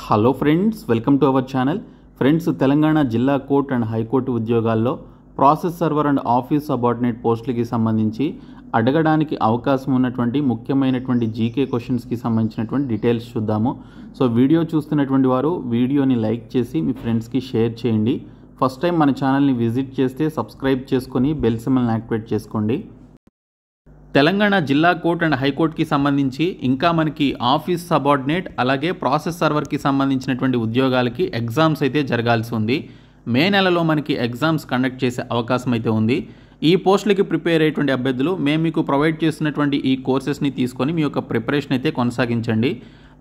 Hello friends, welcome to our channel. Friends, Telangana జిల్లా court and high court ఉద్యోగాల్లో process server and office subordinate పోస్టులకి సంబంధించి అడగడానికి అవకాశం ఉన్నటువంటి ముఖ్యమైనటువంటి జీకే క్వశ్చన్స్కి సంబంధించినటువంటి డీటెయిల్స్ చూద్దాము. సో వీడియో చూస్తున్నటువంటి వారు వీడియోని లైక్ చేసి మీ ఫ్రెండ్స్కి షేర్ చేయండి. ఫస్ట్ టైం మన ఛానల్ని విజిట్ చేస్తే సబ్స్క్రైబ్ చేసుకొని బెల్ సింబల్ని యాక్టివేట్ చేసుకోండి. తెలంగాణ జిల్లా కోర్ట్ అండ్ హైకోర్టుకి సంబంధించి ఇంకా మనకి ఆఫీస్ సబార్డినేట్ అలాగే ప్రాసెస్ సర్వర్కి సంబంధించినటువంటి ఉద్యోగాలకి ఎగ్జామ్స్ అయితే జరగాల్సి ఉంది. మే నెలలో మనకి ఎగ్జామ్స్ కండక్ట్ చేసే అవకాశం అయితే ఉంది. ఈ పోస్టులకి ప్రిపేర్ అయ్యేటువంటి అభ్యర్థులు మేము మీకు ప్రొవైడ్ చేస్తున్నటువంటి ఈ కోర్సెస్ని తీసుకొని మీ యొక్క ప్రిపరేషన్ అయితే కొనసాగించండి.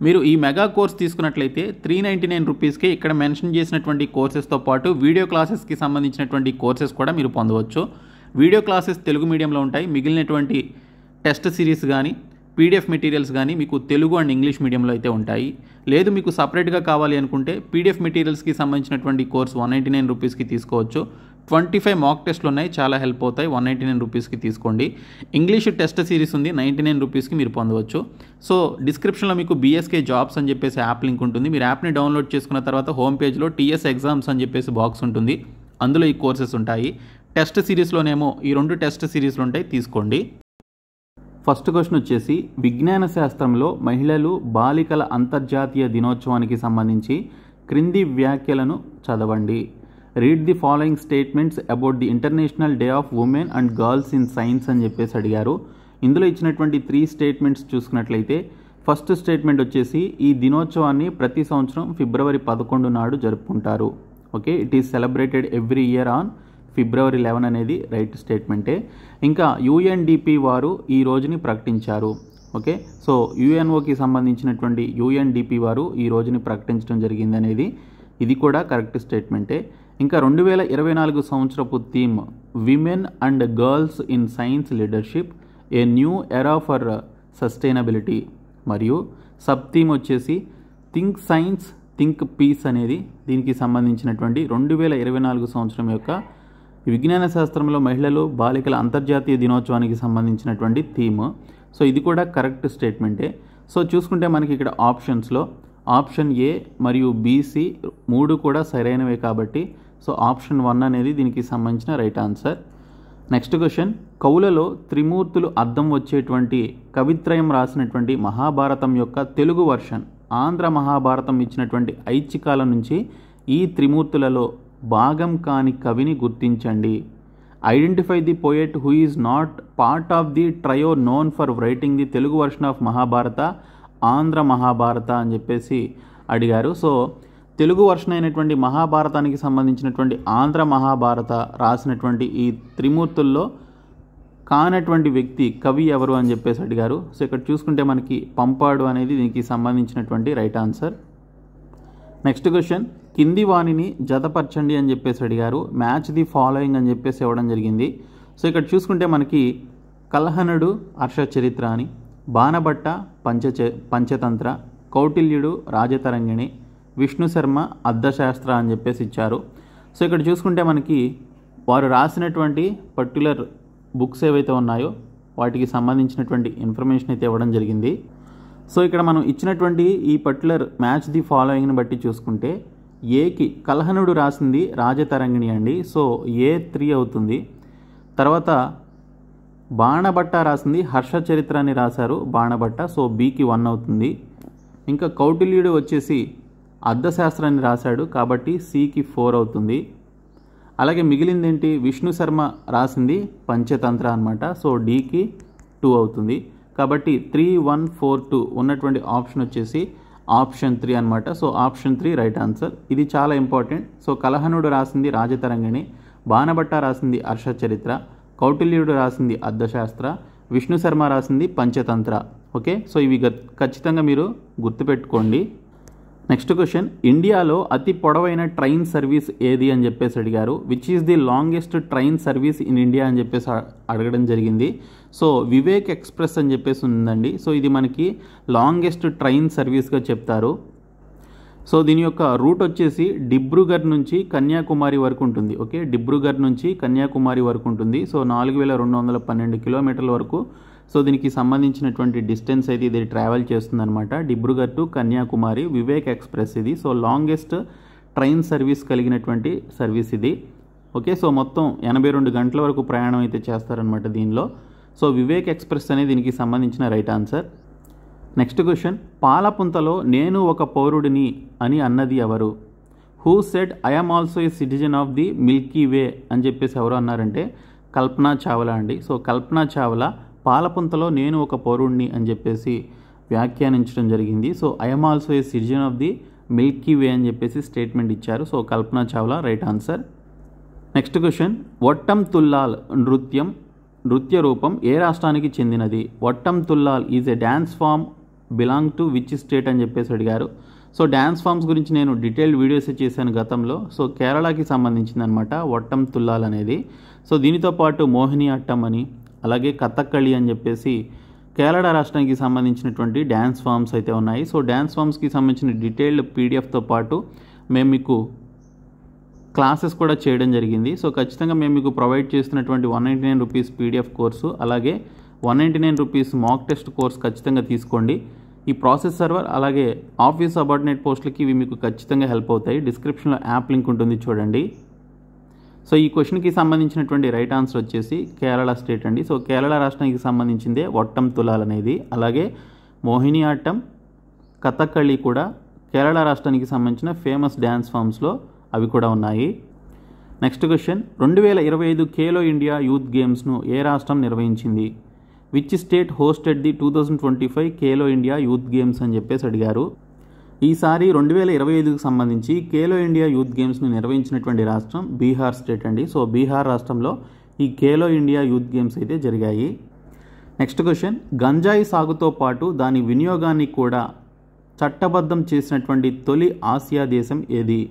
మీరు ఈ మెగా కోర్స్ తీసుకున్నట్లయితే 399 రూపీస్కి ఇక్కడ మెన్షన్ చేసినటువంటి కోర్సెస్తో పాటు వీడియో క్లాసెస్కి సంబంధించినటువంటి కోర్సెస్ కూడా మీరు పొందవచ్చు. వీడియో క్లాసెస్ తెలుగు మీడియంలో ఉంటాయి. మిగిలినటువంటి టెస్ట్ సిరీస్ కానీ పీడిఎఫ్ మెటీరియల్స్ కానీ మీకు తెలుగు అండ్ ఇంగ్లీష్ మీడియంలో అయితే ఉంటాయి. లేదు మీకు సపరేట్గా కావాలి అనుకుంటే పీడిఎఫ్ మెటీరియల్స్కి సంబంధించినటువంటి కోర్స్ 199 రూపీస్కి తీసుకోవచ్చు. 25 మాక్ టెస్ట్లు ఉన్నాయి, చాలా హెల్ప్ అవుతాయి. 199 రూపీస్కి తీసుకోండి. ఇంగ్లీష్ టెస్ట్ సిరీస్ ఉంది, 99 రూపీస్కి మీరు పొందవచ్చు. సో డిస్క్రిప్షన్లో మీకు బీఎస్కే జాబ్స్ అని చెప్పేసి యాప్ లింక్ ఉంటుంది. మీరు యాప్ని డౌన్లోడ్ చేసుకున్న తర్వాత హోమ్ పేజ్లో టీఎస్ ఎగ్జామ్స్ అని చెప్పేసి బాక్స్ ఉంటుంది. అందులో ఈ కోర్సెస్ ఉంటాయి. టెస్ట్ సిరీస్లోనేమో ఈ 2 టెస్ట్ సిరీస్లు ఉంటాయి, తీసుకోండి. ఫస్ట్ క్వశ్చన్ వచ్చేసి, విజ్ఞాన శాస్త్రంలో మహిళలు బాలికల అంతర్జాతీయ దినోత్సవానికి సంబంధించి క్రింది వ్యాఖ్యలను చదవండి. Read the following statements about the international day of women and girls in science అని చెప్పేసి అడిగారు. ఇందులో ఇచ్చినటువంటి 3 స్టేట్మెంట్స్ చూసుకున్నట్లయితే ఫస్ట్ స్టేట్మెంట్ వచ్చేసి, ఈ దినోత్సవాన్ని ప్రతి సంవత్సరం ఫిబ్రవరి 11 నాడు జరుపుకుంటారు. Okay, it is celebrated every year on February 11 అనేది రైట్ స్టేట్మెంటే. ఇంకా యుఎన్డిపి వారు ఈ రోజుని ప్రకటించారు. ఓకే, సో యుఎన్ఓకి సంబంధించినటువంటి యుఎన్డిపి వారు ఈ రోజుని ప్రకటించడం జరిగింది అనేది ఇది కూడా కరెక్ట్ స్టేట్మెంటే. ఇంకా 2024 సంవత్సరపు theme women and girls in science leadership, a new era for sustainability. మరియు సబ్ థీమ్ వచ్చేసి థింక్ సైన్స్ థింక్ పీస్ అనేది దీనికి సంబంధించినటువంటి 2024 సంవత్సరం యొక్క విజ్ఞాన శాస్త్రంలో మహిళలు బాలికల అంతర్జాతీయ దినోత్సవానికి సంబంధించినటువంటి థీమ్. సో ఇది కూడా కరెక్ట్ స్టేట్మెంటే. సో చూసుకుంటే మనకి ఇక్కడ ఆప్షన్స్లో ఆప్షన్ ఏ మరియు బీసీ 3 కూడా సరైనవే కాబట్టి సో ఆప్షన్ 1 అనేది దీనికి సంబంధించిన రైట్ ఆన్సర్. నెక్స్ట్ క్వశ్చన్, కవులలో త్రిమూర్తులు అర్థం వచ్చేటువంటి కవిత్రయం రాసినటువంటి మహాభారతం యొక్క తెలుగు వర్షన్ ఆంధ్ర మహాభారతం ఇచ్చినటువంటి ఐచ్ఛికాల నుంచి ఈ త్రిమూర్తులలో భాగం కాని కవిని గుర్తించండి. Identify the poet who is not part of the trio known for writing the Telugu version of Mahabharata Andhra Mahabharata అని చెప్పేసి అడిగారు. సో తెలుగు వర్షన్ అయినటువంటి మహాభారతానికి సంబంధించినటువంటి ఆంధ్ర మహాభారత రాసినటువంటి ఈ త్రిమూర్తుల్లో కానటువంటి వ్యక్తి కవి ఎవరు అని చెప్పేసి అడిగారు. సో ఇక్కడ చూసుకుంటే మనకి పంపాడు అనేది దీనికి సంబంధించినటువంటి రైట్ ఆన్సర్. నెక్స్ట్ క్వశ్చన్, కింది వాణిని జతపరచండి అని చెప్పేసి అడిగారు. మ్యాచ్ ది ఫాలోయింగ్ అని చెప్పేసి ఇవ్వడం జరిగింది. సో ఇక్కడ చూసుకుంటే మనకి కల్హనుడు హర్షచరిత్ర అని, బాణభట్ట పంచతంత్ర, కౌటిల్యుడు రాజతరంగిణి, విష్ణు శర్మ అర్థశాస్త్ర అని చెప్పేసి ఇచ్చారు. సో ఇక్కడ చూసుకుంటే మనకి వారు రాసినటువంటి పర్టికులర్ బుక్స్ ఏవైతే ఉన్నాయో వాటికి సంబంధించినటువంటి ఇన్ఫర్మేషన్ అయితే ఇవ్వడం జరిగింది. సో ఇక్కడ మనం ఇచ్చినటువంటి ఈ పర్టికులర్ మ్యాచ్ ది ఫాలోయింగ్ని బట్టి చూసుకుంటే ఏకి కల్హనుడు రాసింది రాజతరంగిణి అండి, సో ఏ 3 అవుతుంది. తర్వాత బాణభట్ట రాసింది హర్షచరిత్ర అని రాశారు బాణభట్ట, సో బీకి 1 అవుతుంది. ఇంకా కౌటిల్యుడు వచ్చేసి అర్థశాస్త్రాన్ని రాశాడు కాబట్టి సికి 4 అవుతుంది. అలాగే మిగిలింది ఏంటి, విష్ణు శర్మ రాసింది పంచతంత్ర అనమాట, సో డీకి 2 అవుతుంది. కాబట్టి 3, 1, 4, 2 ఉన్నటువంటి ఆప్షన్ వచ్చేసి ఆప్షన్ 3 అనమాట. So option 3 right answer. ఇది చాలా ఇంపార్టెంట్. సో కల్హనుడు రాసింది రాజతరంగిణి, బాణభట్ట రాసింది హర్షచరిత్ర, కౌటిల్యుడు రాసింది అర్థశాస్త్ర, విష్ణు శర్మ రాసింది పంచతంత్ర. ఓకే, సో ఇవి ఖచ్చితంగా మీరు గుర్తుపెట్టుకోండి. నెక్స్ట్ క్వశ్చన్, ఇండియాలో అతి పొడవైన ట్రైన్ సర్వీస్ ఏది అని చెప్పేసి అడిగారు. Which is the longest train service in India అని చెప్పేసి అడగడం జరిగింది. సో వివేక్ ఎక్స్ప్రెస్ అని చెప్పేసి ఉందండి. సో ఇది మనకి లాంగెస్ట్ ట్రైన్ సర్వీస్గా చెప్తారు. సో దీని యొక్క రూట్ వచ్చేసి డిబ్రూగఢ్ నుంచి కన్యాకుమారి వరకు ఉంటుంది. ఓకే, డిబ్రూగఢ్ నుంచి కన్యాకుమారి వరకు ఉంటుంది. సో 4212 కిలోమీటర్ల వరకు సో దీనికి సంబంధించినటువంటి డిస్టెన్స్ అయితే ఇది ట్రావెల్ చేస్తుందన్నమాట. డిబ్రూగఢ్ టు కన్యాకుమారి వివేక్ ఎక్స్ప్రెస్ ఇది. సో లాంగెస్ట్ ట్రైన్ సర్వీస్ కలిగినటువంటి సర్వీస్ ఇది. ఓకే, సో మొత్తం 82 గంటల వరకు ప్రయాణం అయితే చేస్తారనమాట దీనిలో. సో వివేక్ ఎక్స్ప్రెస్ అనేది దీనికి సంబంధించిన రైట్ ఆన్సర్. నెక్స్ట్ క్వశ్చన్, పాలపుంతలో నేను ఒక పౌరుడిని అని అన్నది ఎవరు? Who said I'm also a citizen of the Milky Way అని చెప్పేసి ఎవరు అన్నారంటే కల్పనా చావ్లా అండి. సో కల్పనా చావ్లా పాలపుంతలో నేను ఒక పౌరుడిని అని చెప్పేసి వ్యాఖ్యానించడం జరిగింది. So I'm also a citizen of the Milky Way అని చెప్పేసి స్టేట్మెంట్ ఇచ్చారు. So Kalpana Chawla right answer. Next question, Vattam Thullal నృత్య రూపం ఏ రాష్ట్రానికి చెందినది? Vattam Thullal is a dance form belong to which state అని చెప్పేసి అడిగారు. సో డ్యాన్స్ ఫామ్స్ గురించి నేను డీటెయిల్డ్ వీడియోస్ చేశాను గతంలో. సో కేరళకి సంబంధించింది అనమాట వట్టం తుల్లాల్ అనేది. సో దీనితో పాటు మోహిని అట్టం అని, అలాగే కథక్కళి అని చెప్పేసి కేరళ రాష్ట్రానికి సంబంధించినటువంటి డ్యాన్స్ ఫామ్స్ అయితే ఉన్నాయి. సో డ్యాన్స్ ఫామ్స్కి సంబంధించిన డీటెయిల్డ్ పీడిఎఫ్తో పాటు మేము మీకు క్లాసెస్ కూడా చేయడం జరిగింది. సో ఖచ్చితంగా మేము మీకు ప్రొవైడ్ చేస్తున్నటువంటి 199 రూపీస్ పీడిఎఫ్ కోర్సు, అలాగే 199 రూపీస్ మాక్ టెస్ట్ కోర్స్ ఖచ్చితంగా తీసుకోండి. ఈ ప్రాసెస్ సర్వర్ అలాగే ఆఫీస్ సబార్డినేట్ పోస్టులకి ఇవి మీకు ఖచ్చితంగా హెల్ప్ అవుతాయి. డిస్క్రిప్షన్లో యాప్ లింక్ ఉంటుంది చూడండి. సో ఈ క్వశ్చన్కి సంబంధించినటువంటి రైట్ ఆన్సర్ వచ్చేసి కేరళ స్టేట్ అండి. సో కేరళ రాష్ట్రానికి సంబంధించిందే వట్టం తులాల్ అనేది. అలాగే మోహిని ఆట్టం, కథక్కళి కూడా కేరళ రాష్ట్రానికి సంబంధించిన ఫేమస్ డ్యాన్స్ ఫామ్స్లో అవి కూడా ఉన్నాయి. Next question, 2025 Khelo India Youth గేమ్స్ను ఏ రాష్ట్రం నిర్వహించింది? Which state hosted the 2025 Khelo India Youth Games అని చెప్పేసి అడిగారు. ఈసారి 2025కి సంబంధించి ఖేలో ఇండియా యూత్ గేమ్స్ను నిర్వహించినటువంటి రాష్ట్రం బీహార్ స్టేట్ అండి. సో బీహార్ రాష్ట్రంలో ఈ ఖేలో ఇండియా యూత్ గేమ్స్ అయితే జరిగాయి. నెక్స్ట్ క్వశ్చన్, గంజాయి సాగుతో పాటు దాని వినియోగాన్ని కూడా చట్టబద్ధం చేసినటువంటి తొలి ఆసియా దేశం ఏది?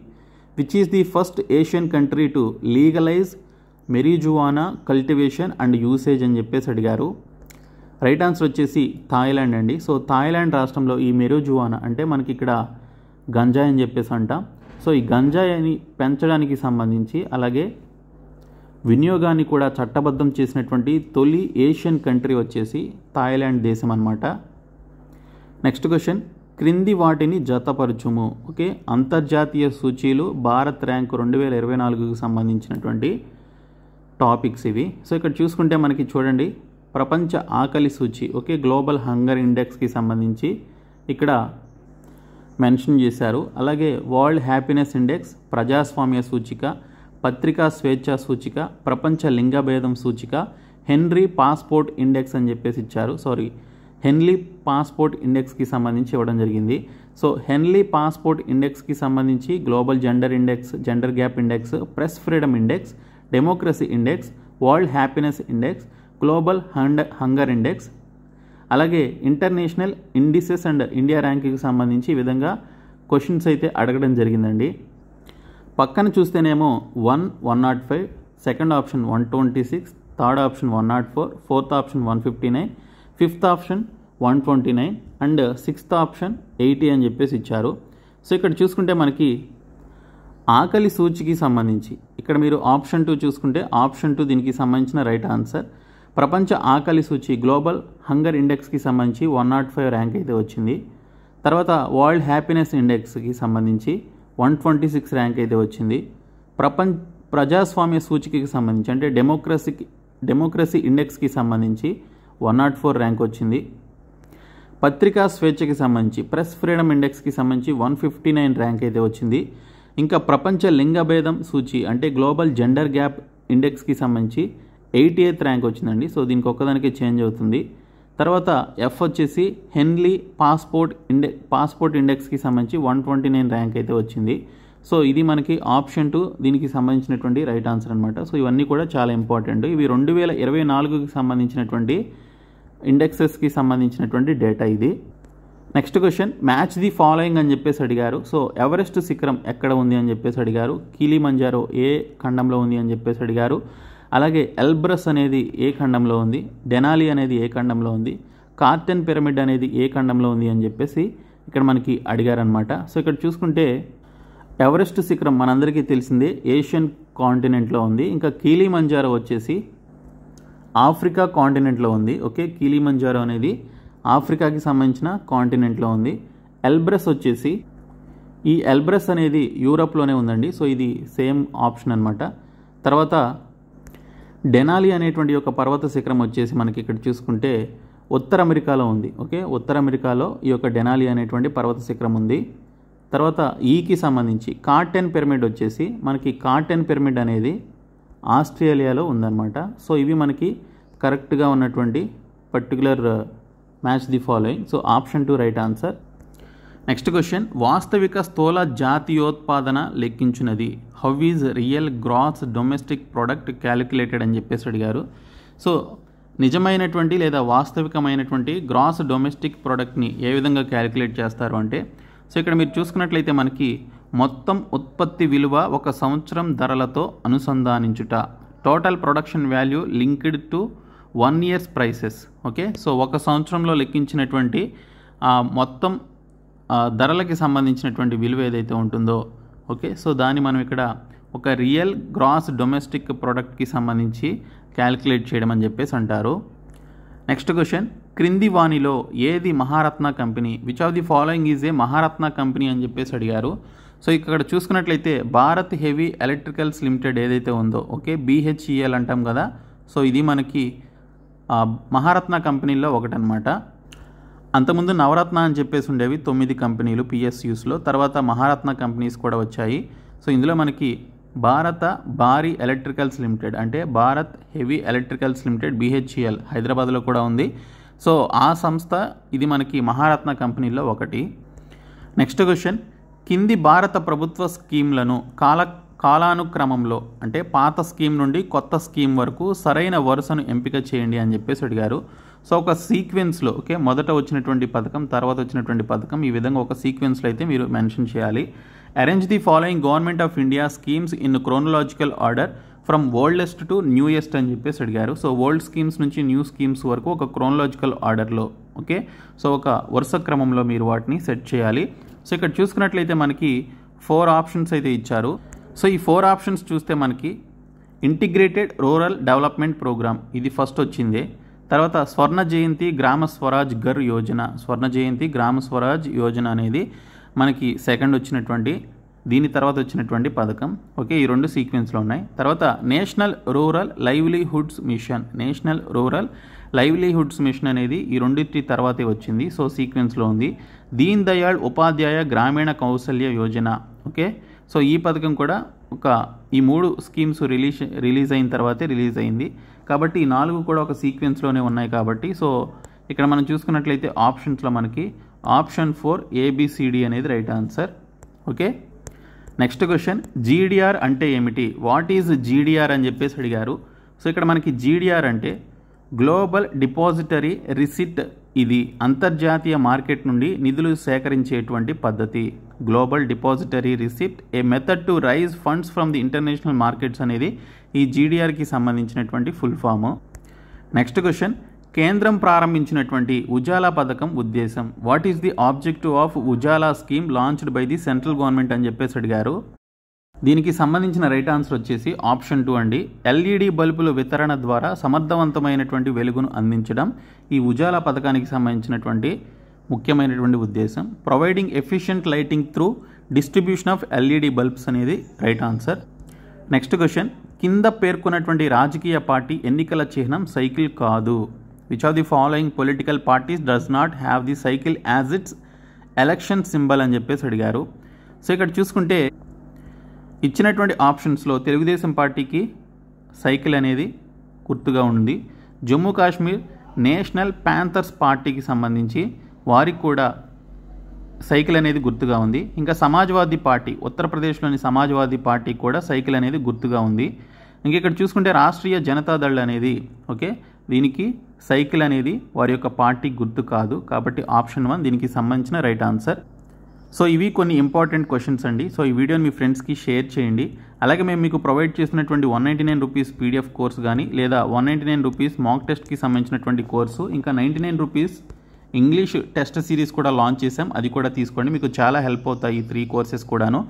Which is the first Asian country to legalize marijuana cultivation and usage అని చెప్పేసి అడిగారు. రైట్ ఆన్సర్ వచ్చేసి థాయిలాండ్ అండి. సో థాయిలాండ్ రాష్ట్రంలో ఈ మెరిజువానా అంటే మనకి ఇక్కడ గంజాయి అని చెప్పేసి అంటాం. సో ఈ గంజాయిని పెంచడానికి సంబంధించి అలాగే వినియోగాన్ని కూడా చట్టబద్ధం చేసినటువంటి తొలి ఏషియన్ కంట్రీ వచ్చేసి థాయిలాండ్ దేశం అన్నమాట. నెక్స్ట్ క్వశ్చన్, క్రింది వాటిని జతపరచుము. ఓకే, అంతర్జాతీయ సూచీలు భారత్ ర్యాంక్ 2024కి సంబంధించినటువంటి టాపిక్స్ ఇవి. సో ఇక్కడ చూసుకుంటే మనకి చూడండి ప్రపంచ ఆకలి సూచి, ఓకే, గ్లోబల్ హంగర్ ఇండెక్స్కి సంబంధించి ఇక్కడ మెన్షన్ చేశారు. అలాగే వరల్డ్ హ్యాపీనెస్ ఇండెక్స్, ప్రజాస్వామ్య సూచిక, పత్రికా స్వేచ్ఛ సూచిక, ప్రపంచ లింగభేదం సూచిక, హెన్రీ పాస్పోర్ట్ ఇండెక్స్ అని చెప్పేసి ఇచ్చారు. హెన్లీ పాస్పోర్ట్ ఇండెక్స్కి సంబంధించి ఇవ్వడం జరిగింది. సో హెన్లీ పాస్పోర్ట్ ఇండెక్స్కి సంబంధించి global gender index, gender gap index, press freedom index, democracy index, world happiness index, global hunger index, అలాగే ఇంటర్నేషనల్ ఇండిసెస్ అండ్ ఇండియా ర్యాంకింగ్కి సంబంధించి ఈ విధంగా క్వశ్చన్స్ అయితే అడగడం జరిగిందండి. పక్కన చూస్తేనేమో 105, second option 126, third option 104, fourth option 159, fifth option 129 and sixth option 80 అని చెప్పేసి ఇచ్చారు. సో ఇక్కడ చూసుకుంటే మనకి ఆకలి సూచికి సంబంధించి ఇక్కడ మీరు ఆప్షన్ 2 చూసుకుంటే ఆప్షన్ 2 దీనికి సంబంధించిన రైట్ ఆన్సర్. ప్రపంచ ఆకలి సూచి గ్లోబల్ హంగర్ ఇండెక్స్కి సంబంధించి 105 ర్యాంక్ అయితే వచ్చింది. తర్వాత వరల్డ్ హ్యాపీనెస్ ఇండెక్స్కి సంబంధించి 126 ర్యాంక్ అయితే వచ్చింది. ప్రజాస్వామ్య సూచికకి సంబంధించి అంటే డెమోక్రసీ ఇండెక్స్కి సంబంధించి 104 ర్యాంక్ వచ్చింది. పత్రికా స్వేచ్ఛకి సంబంధించి ప్రెస్ ఫ్రీడమ్ ఇండెక్స్కి సంబంధించి 159 ర్యాంక్ అయితే వచ్చింది. ఇంకా ప్రపంచ లింగభేదం సూచి అంటే గ్లోబల్ జెండర్ గ్యాప్ ఇండెక్స్కి సంబంధించి 88th ర్యాంక్ వచ్చిందండి. సో దీనికి ఒక్కదానికే చేంజ్ అవుతుంది. తర్వాత ఎఫ్ వచ్చేసి హెన్లీ పాస్పోర్ట్ ఇండెక్స్కి సంబంధించి 129 ర్యాంక్ అయితే వచ్చింది. సో ఇది మనకి ఆప్షన్ 2 దీనికి సంబంధించినటువంటి రైట్ ఆన్సర్ అనమాట. సో ఇవన్నీ కూడా చాలా ఇంపార్టెంట్. ఇవి 2024కి సంబంధించినటువంటి ఇండెక్సెస్కి సంబంధించినటువంటి డేటా ఇది. Next question, match the following అని చెప్పేసి అడిగారు. సో ఎవరెస్ట్ శిఖరం ఎక్కడ ఉంది అని చెప్పేసి అడిగారు. కిలిమంజారో ఏ ఖండంలో ఉంది అని చెప్పేసి అడిగారు. అలాగే ఎల్బ్రస్ అనేది ఏ ఖండంలో ఉంది, డెనాలి అనేది ఏ ఖండంలో ఉంది, కార్టెన్ పిరమిడ్ అనేది ఏ ఖండంలో ఉంది అని చెప్పేసి ఇక్కడ మనకి అడిగారనమాట. సో ఇక్కడ చూసుకుంటే ఎవరెస్ట్ శిఖరం మనందరికీ తెలిసిందే ఏషియన్ కాంటినెంట్లో ఉంది. ఇంకా కిలిమంజారో వచ్చేసి ఆఫ్రికా కాంటినెంట్లో ఉంది. ఓకే, కిలిమంజారో అనేది ఆఫ్రికాకి సంబంధించిన కాంటినెంట్లో ఉంది. ఎల్బ్రస్ వచ్చేసి ఈ ఎల్బ్రస్ అనేది యూరప్లోనే ఉందండి. సో ఇది సేమ్ ఆప్షన్ అనమాట. తర్వాత డెనాలి అనేటువంటి ఒక పర్వత శిఖరం వచ్చేసి మనకి ఇక్కడ చూసుకుంటే ఉత్తర అమెరికాలో ఉంది. ఓకే, ఉత్తర అమెరికాలో ఈ యొక్క డెనాలి అనేటువంటి పర్వత శిఖరం ఉంది. తర్వాత ఈకి సంబంధించి కార్టెన్ పిరమిడ్ వచ్చేసి మనకి కార్టెన్ పిరమిడ్ అనేది ఆస్ట్రేలియాలో ఉందన్నమాట. సో ఇవి మనకి కరెక్ట్గా ఉన్నటువంటి particular match the following. So option 2 right answer. Next question, వాస్తవిక స్థూల జాతీయోత్పాదన లెక్కించినది. How is real gross domestic product calculated అని చెప్పేసి అడిగారు. సో నిజమైనటువంటి లేదా వాస్తవికమైనటువంటి గ్రాస్ డొమెస్టిక్ ప్రొడక్ట్ని ఏ విధంగా క్యాలిక్యులేట్ చేస్తారు అంటే, సో ఇక్కడ మీరు చూసుకున్నట్లయితే మనకి మొత్తం ఉత్పత్తి విలువ ఒక సంవత్సరం ధరలతో అనుసంధానించుట, total production value linked to 1 year's prices. Okay, so ఒక సంవత్సరంలో లెక్కించినటువంటి మొత్తం ధరలకి సంబంధించినటువంటి విలువ ఏదైతే ఉంటుందో, ఓకే, సో దాన్ని మనం ఇక్కడ ఒక రియల్ గ్రాస్ డొమెస్టిక్ ప్రొడక్ట్కి సంబంధించి క్యాలిక్యులేట్ చేయడం అని చెప్పేసి అంటారు. నెక్స్ట్ క్వశ్చన్, క్రింది వాణిలో ఏది Maharatna company? Which of the following is a Maharatna company అని చెప్పేసి అడిగారు. సో ఇక్కడ చూసుకున్నట్లయితే భారత్ హెవీ ఎలక్ట్రికల్స్ లిమిటెడ్ ఏదైతే ఉందో, ఓకే, BHEL అంటాం కదా. సో ఇది మనకి మహారత్న కంపెనీల్లో ఒకటనమాట. అంతకుముందు నవరత్న అని చెప్పేసి ఉండేవి 9 కంపెనీలు PSUస్లో. తర్వాత మహారత్న కంపెనీస్ కూడా వచ్చాయి. సో ఇందులో మనకి భారత భారీ ఎలక్ట్రికల్స్ లిమిటెడ్ అంటే Bharat heavy electricals limited BHEL హైదరాబాద్లో కూడా ఉంది. సో ఆ సంస్థ ఇది మనకి మహారత్న కంపెనీలో ఒకటి. నెక్స్ట్ క్వశ్చన్, కింది భారత ప్రభుత్వ స్కీమ్లను కాలానుక్రమంలో అంటే పాత స్కీమ్ నుండి కొత్త స్కీమ్ వరకు సరైన వరుసను ఎంపిక చేయండి అని చెప్పేసి అడిగారు. సో ఒక సీక్వెన్స్లో, ఓకే, మొదట వచ్చినటువంటి పథకం, తర్వాత వచ్చినటువంటి పథకం, ఈ విధంగా ఒక సీక్వెన్స్లో అయితే మీరు మెన్షన్ చేయాలి. Arrange the following government of India schemes in chronological order from oldest to newest అని చెప్పేసి అడిగారు. సో ఓల్డ్ స్కీమ్స్ నుంచి న్యూ స్కీమ్స్ వరకు ఒక క్రోనలాజికల్ ఆర్డర్లో, ఓకే, సో ఒక వరుస క్రమంలో మీరు వాటిని సెట్ చేయాలి. సో ఇక్కడ చూసుకున్నట్లయితే మనకి 4 ఆప్షన్స్ అయితే ఇచ్చారు. సో ఈ 4 ఆప్షన్స్ చూస్తే మనకి ఇంటిగ్రేటెడ్ రూరల్ డెవలప్మెంట్ ప్రోగ్రామ్ ఇది ఫస్ట్ వచ్చింది. తర్వాత స్వర్ణ జయంతి గ్రామ స్వరాజ్ గర్ యోజన, స్వర్ణ జయంతి గ్రామ స్వరాజ్ యోజన అనేది మనకి సెకండ్ వచ్చినటువంటి, దీని తర్వాత వచ్చినటువంటి పథకం. ఓకే, ఈ 2 సీక్వెన్స్లో ఉన్నాయి. తర్వాత national rural livelihoods mission, national rural livelihoods mission అనేది ఈ 2 తర్వాతే వచ్చింది. సో సీక్వెన్స్లో ఉంది. దీన్ దయాళ్ ఉపాధ్యాయ గ్రామీణ కౌశల్య యోజన, ఓకే, సో ఈ పథకం కూడా ఈ 3 స్కీమ్స్ రిలీజ్ అయిన తర్వాతే రిలీజ్ అయింది. కాబట్టి ఈ 4 కూడా ఒక సీక్వెన్స్లోనే ఉన్నాయి. కాబట్టి సో ఇక్కడ మనం చూసుకున్నట్లయితే ఆప్షన్స్లో మనకి ఆప్షన్ 4 ABCD అనేది right answer. Okay, next question, GDR అంటే ఏమిటి? వాట్ ఈజ్ GDR అని చెప్పేసి అడిగారు. సో ఇక్కడ మనకి GDR అంటే గ్లోబల్ డిపాజిటరీ రిసిట్. ఇది అంతర్జాతీయ మార్కెట్ నుండి నిధులు సేకరించేటువంటి పద్ధతి. Global depositary receipt a method to raise funds from the international markets అనేది ఈ GDRకి సంబంధించినటువంటి ఫుల్ ఫామ్. నెక్స్ట్ క్వశ్చన్, కేంద్రం ప్రారంభించినటువంటి ఉజాలా పథకం ఉద్దేశం. What is the objective of Ujala scheme launched by the central government అని చెప్పేసి అడిగారు. దీనికి సంబంధించిన రైట్ ఆన్సర్ వచ్చేసి ఆప్షన్ 2 అండి. LED బల్బుల వితరణ ద్వారా సమర్థవంతమైనటువంటి వెలుగును అందించడం ఈ ఉజాలా పథకానికి సంబంధించినటువంటి ముఖ్యమైనటువంటి ఉద్దేశం. Providing efficient lighting through distribution of LED bulbs అనేది రైట్ ఆన్సర్. నెక్స్ట్ క్వశ్చన్, కింద పేర్కొన్నటువంటి రాజకీయ పార్టీ ఎన్నికల చిహ్నం సైకిల్ కాదు. Which of the following political parties does not have the cycle as it's election symbol అని చెప్పేసి అడిగారు. సో ఇక్కడ చూసుకుంటే ఇచ్చినటువంటి ఆప్షన్స్లో తెలుగుదేశం పార్టీకి సైకిల్ అనేది గుర్తుగా ఉంది. జమ్మూ కాశ్మీర్ నేషనల్ ప్యాంథర్స్ పార్టీకి సంబంధించి వారికి కూడా సైకిల్ అనేది గుర్తుగా ఉంది. ఇంకా సమాజ్వాదీ పార్టీ, ఉత్తరప్రదేశ్లోని సమాజ్వాదీ పార్టీ కూడా సైకిల్ అనేది గుర్తుగా ఉంది. ఇంక ఇక్కడ చూసుకుంటే రాష్ట్రీయ జనతాదళ్ అనేది, ఓకే, దీనికి సైకిల్ అనేది వారి యొక్క పార్టీ గుర్తు కాదు. కాబట్టి ఆప్షన్ 1 దీనికి సంబంధించిన రైట్ ఆన్సర్. సో ఇవి కొన్ని ఇంపార్టెంట్ క్వశ్చన్స్ అండి. సో ఈ వీడియోని మీ ఫ్రెండ్స్కి షేర్ చేయండి. అలాగే మేము మీకు ప్రొవైడ్ చేసినటువంటి 199 రూపీస్ PDF కోర్సు కానీ, లేదా 199 రూపీస్ మాక్ టెస్ట్కి సంబంధించినటువంటి కోర్సు, ఇంకా 99 రూపీస్ ఇంగ్లీష్ టెస్ట్ సిరీస్ కూడా లాంచ్ చేసాం. అది కూడా తీసుకోండి, మీకు చాలా హెల్ప్ అవుతాయి ఈ 3 కోర్సెస్ కూడాను.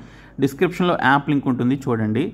డిస్క్రిప్షన్లో యాప్ లింక్ ఉంటుంది, చూడండి.